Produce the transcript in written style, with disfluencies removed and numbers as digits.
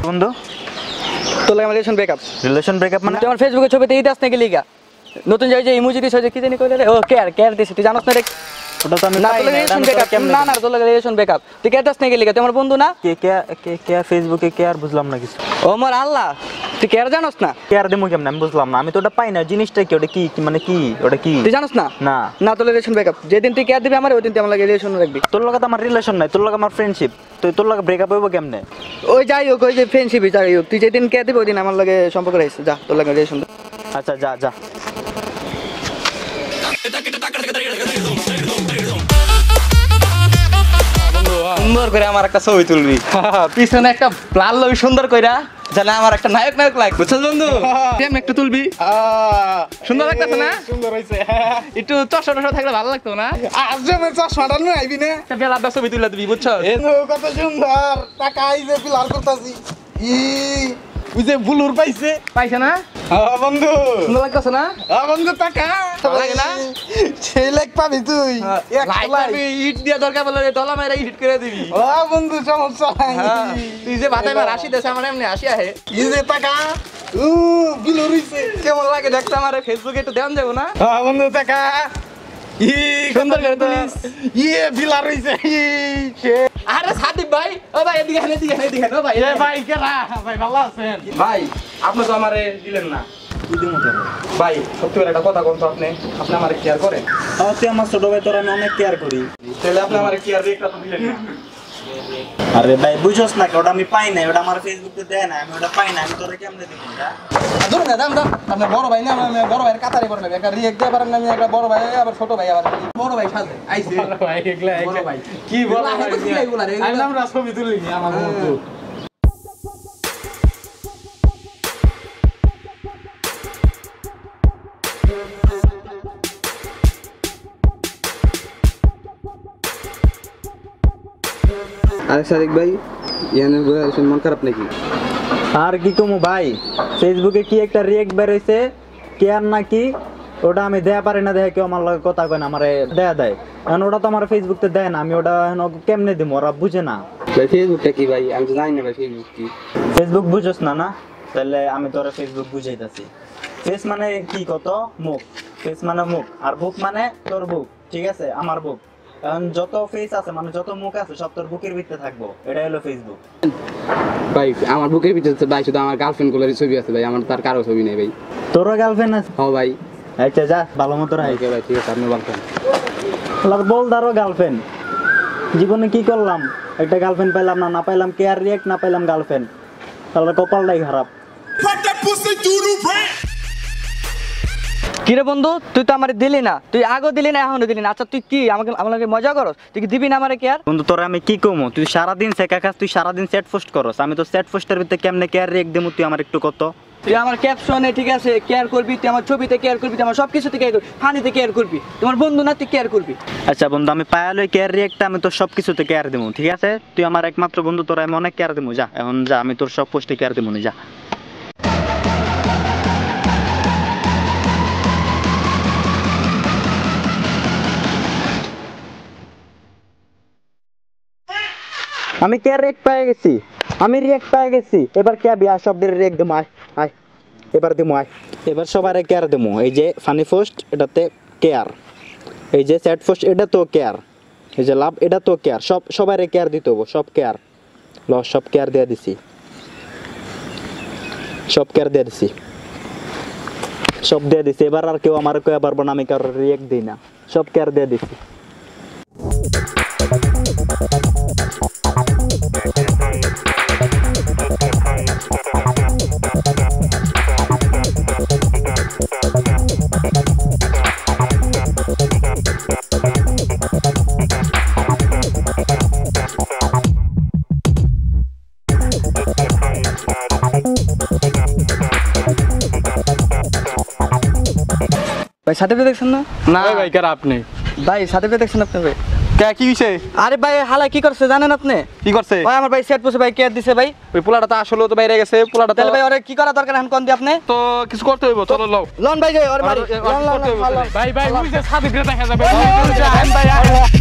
বন্ধু? তোর লাগে রিলেশন ব্রেকআপ মানে? তুই আমার ফেসবুকে ছবিতে ইতিহাস নাকি লিখা নতুন যে ইমোজি দিছ যে কি জানি কইলে রে ও কেয়ার দিছিস তুই জানোস না রে? ওটা তো আমি না তোর রিলেশন ব্রেকআপ না তোর লাগে রিলেশন ব্রেকআপ তুই কেয়ার দিস নাকি লিখা তুই আমার বন্ধু না? কেয়ার ফেসবুকে কেয়ার বুঝলাম না কিছু। ও মোর আল্লাহ তুই কেয়ার জানোস না? কেয়ার দেবো কেমন আমি বুঝলাম না, আমি তো ওটা পাই না জিনিসটা কি, ওটা কি মানে কি ওটা কি তুই জানোস না? না না তোর রিলেশন ব্রেকআপ যেদিন তুই কেয়ার দিবি আমার ওই দিন তুই আমার লাগে রিলেশন রাখবি। তোর লগে তো আমার রিলেশন নাই, তোর লগে আমার ফ্রেন্ডশিপ, তো তোর লগে ব্রেকআপ হইব কেমনে? ওই যাই হোক ওই যে ফ্রেন্ডশিপই যাই হোক তুই যেদিন কেয়ার দিবি ওই দিন আমার লাগে সম্পর্ক রাখছিস যা তোর লাগে রিলেশন। আচ্ছা যা যা। সুন্দর করে আমার একটা ছবি তুলবি পিছনে একটা প্লান লবি সুন্দর কইরা জানা আমার একটা নায়ক লাগ বুঝছস বন্ধু? তেম একটু তুলবি সুন্দর লাগতেছে না? সুন্দর হইছে একটু চশমা থাকলে ভালো লাগতো না? আজ যে আমি চশমাটা নিয়ে আইবি না একটা বেলা ছবি তুলে দিবি বুঝছস? কত সুন্দর টাকা আইছে পিলার করতাছি ই ওই যে বুলুর পাইছে না? বন্ধু সুন্দর লাগতেছে না? বন্ধু টাকা লাগে না? সেই লাইক পাবি তুই ইট দিয়া দরকার বলে ডলা মাইরা ইট করে দিবি। বন্ধু সমস্যা নাই তুই যে ভাতাই মার আসি দেশে আমার এমনি আসি আহে এই যে টাকা বুলুর হইছে কেমন লাগে দেখতে আমার ফেসবুকে একটু দেন যাবো না? বন্ধু টাকা ই সুন্দর করে তুলিস ইয়ে বিলার হইছে আরে সাদিক ভাই ও ভাই এদিকে ও ভাই ভাই কেরা ভাই ভালো আছেন ভাই আপনি তো আমারে দিলেন না ভাই সত্যি করে একটা কথা বলতো আপনি আমারে কেয়ার করেন? তুই আমার ছোট ভাই, তোর আমি অনেক কেয়ার করি, তাহলে আপনি আমারে কেয়ার রেখটা তো দিলেন না। আরে ভাই বুঝছস না ওটা আমি পাই না, ওটা আমার ফেসবুকে দেয় না, আমি ওটা পাই না, আমি তোরে কেমনে দিব এটা? ধরুন না দাম আপনি বড় ভাই না আমি বড় ভাইয়ের কাতারে বড় ভাই একটা রিয়েক্ট দিয়ে পারেন না আমি একটা বড় ভাই আবার ছোট ভাই আবার বড় ভাই সাথে আইছে ভাই এগুলা বড় ভাই কি বড় ভাই আমি আমরা ছবি তুলিনি আমার বন্ধু আরে সাদিক ভাই ইয়ানে বলে মন খারাপ নাকি? আর কি কমু ভাই, ফেসবুকে কি একটা রিয়েক্ট বের হইছে কেয়ার নাকি, ওটা আমি দেয়া পারি না, দেখে কেউ আমার লগে কথা কয় না, আমারে দেয়া দেয়, কারণ ওটা তো আমার ফেসবুকতে দেয় না, আমি ওটা কেমনে দিব, ওরা বুঝে না। ভাই ফেসবুকটা কি ভাই আমি তো জানি না ভাই ফেসবুক কি। ফেসবুক বুঝছস না? না তাহলে আমি তোরা ফেসবুক বুঝাইতাছি। ফেস মানে কি কত মুখ, ফেস মানে মুখ, আর বুক মানে তোর বুক, ঠিক আছে আমার বুক, কারণ যত ফেস আছে মানে যত মুখ আছে সব তোর বুকের ভিতরে থাকবো, এটা হলো ফেসবুক। ভাই আমার বুকের ভিতরে ভাই শুধু আমার গার্লফ্রেন্ড গুলোর ছবি আছে ভাই, আমার তার কারো ছবি নেই ভাই। তোরও গার্লফ্রেন্ড আছে? হ্যাঁ ভাই। আচ্ছা যা ভালো মতো রাখ ভাই ঠিক আছে আপনি বলতেন বল দারো গার্লফ্রেন্ড, জীবনে কি করলাম, একটা গার্লফ্রেন্ড পাইলাম না, না পাইলাম কেয়ার রিয়েক্ট, না পাইলাম গার্লফ্রেন্ড, তাহলে কপালটাই খারাপ। কিরে বন্ধু তুই তো আমার দিলি না, তুই আগেও দিলি না এখনো দিলি না, আচ্ছা তুই কি আমাকে মজা করস? তুই কি দিবি না আমারে কেয়ার? বন্ধু তোরা আমি কি কমু, তুই সারাদিন শেখা খাস, তুই সারাদিন সেট পোস্ট করস, আমি তো সেট পোস্টের ভিতরে কেমনে কেয়ার রিয়েক্ট দেবো, তুই আমার একটু কত। তুই আমার ক্যাপশনে ঠিক আছে কেয়ার করবি, তুই আমার ছবিতে কেয়ার করবি, তুই আমার সব কিছুতে কেয়ার করবি, ফানিতে কেয়ার করবি, তোমার বন্ধু না তুই কেয়ার করবি। আচ্ছা বন্ধু আমি পায়ালই কেয়ার রিয়েক্টটা আমি তোর সব কিছুতে কেয়ার দেবো, ঠিক আছে? তুই আমার একমাত্র বন্ধু, তোরা আমি অনেক কেয়ার দেবো, যা এখন যা, আমি তোর সব পোস্টে কেয়ার দেবো না, যা। আমি কেয়ার রিয়েক্ট পেয়ে গেছি, এবার কে বিয়া শব্দের রিয়েক্ট দেবো, আয় এবার দেবো, এবার সবারে কেয়ার দেবো। এই যে ফানি পোস্ট এটাতে কেয়ার, এই যে স্যাড পোস্ট এটা তো কেয়ার, এই যে লাভ এটা তো কেয়ার, সবারে কেয়ার দিতে হবো, সব কেয়ার সব কেয়ার দিয়ে দিছি, সব কেয়ার দিয়ে দিছি, সব দিয়ে দিছি। এবার আর কেউ আমার কেউ পারবো না, আমি কারোর রিয়েক্ট দিই না, সব কেয়ার দিয়ে দিছি। ভাই সাথে দেখছেন না? না ভাই কারা আপনি ভাই সাথে দেখছেন আপনি ভাই? কে কি হইছে? আরে ভাই হালা কি করছে জানেন আপনি? কি করছে? ভাই আমার ভাই সেট পোস্টে ভাই কেয়ার দিছে ভাই। ওই পোলাটা তো আসলে তো বাইরে গেছে, পোলাটা তাহলে ভাই ওরে কি করা দরকার এখন কোন দি আপনি? তো কিছু করতে হইব, চলো লও লন ভাই যাই ওরে বাড়ি ভাই ভাই ওই যে সাদিক রে দেখা যাবে ভাই।